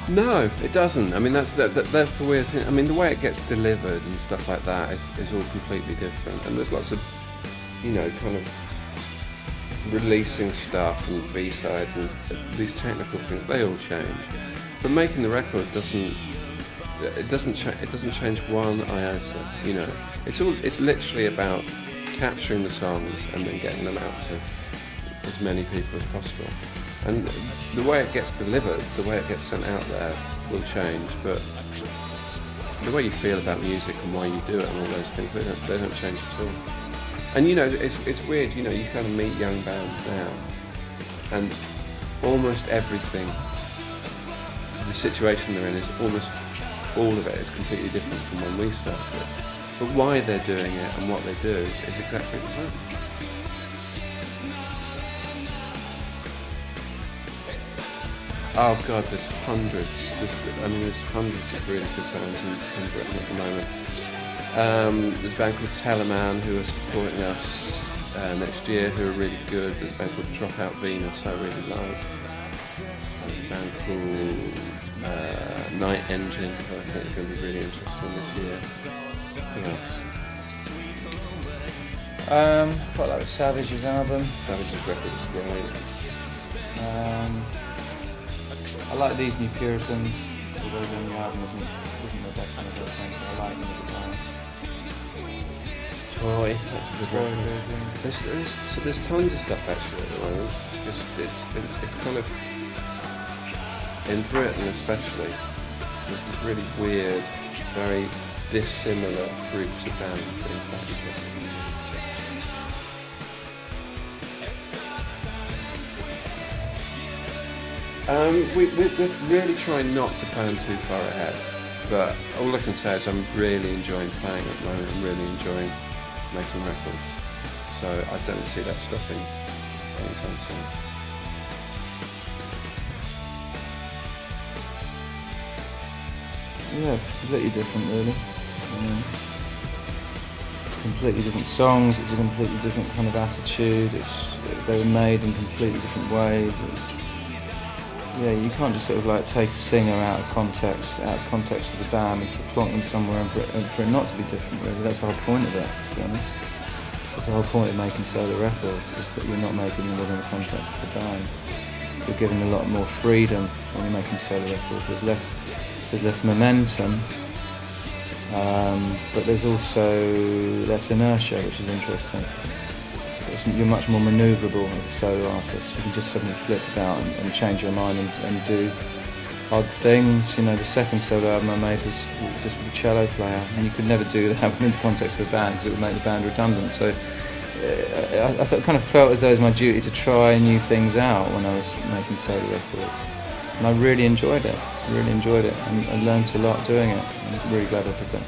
No, it doesn't. I mean, that's the weird thing. I mean, the way it gets delivered and stuff like that is all completely different. And there's lots of, kind of releasing stuff and B-sides and these technical things. They all change. But making the record doesn't change one iota. It's literally about capturing the songs and then getting them out to as many people as possible. And the way it gets delivered, the way it gets sent out there will change, but the way you feel about music and why you do it and all those things, they don't change at all. And it's weird, you kind of meet young bands now, and almost everything, the situation they're in is almost all of it is completely different from when we started. But why they're doing it and what they do is exactly the same. Oh God, there's hundreds. There's hundreds of really good bands in Britain at the moment. There's a band called Teleman who are supporting us next year, who are really good. There's a band called Dropout Venus I really like. There's a band called Night Engine who I think is going to be really interesting this year. Who else? Quite like the Savage's album. Savage's record is great. I like These New Puritans, although the new album isn't the best one I've ever played, but I like them as a band. Toy, that's a good one. There's tons of stuff actually at the moment. It's kind of, in Britain especially, there's really weird, very dissimilar groups of bands being played. We're really trying not to plan too far ahead, but all I can say is I'm really enjoying playing at the moment. I'm really enjoying making records, so I don't see that stopping anytime soon. Yeah, it's completely different really. Completely different songs, it's a completely different kind of attitude, they were made in completely different ways. Yeah, you can't just sort of like take a singer out of context of the band and plonk them somewhere and for it not to be different really. That's the whole point of it, to be honest. That's the whole point of making solo records, is that you're not making them within the context of the band. You're giving a lot more freedom when you're making solo records. There's less momentum, but there's also less inertia, which is interesting. You're much more manoeuvrable as a solo artist. You can just suddenly flit about and change your mind and do odd things. The second solo album I made was just with a cello player, and you could never do that within the context of the band because it would make the band redundant. So I kind of felt as though it was my duty to try new things out when I was making solo records. And I really enjoyed it. And I learned a lot doing it. I'm really glad I did that.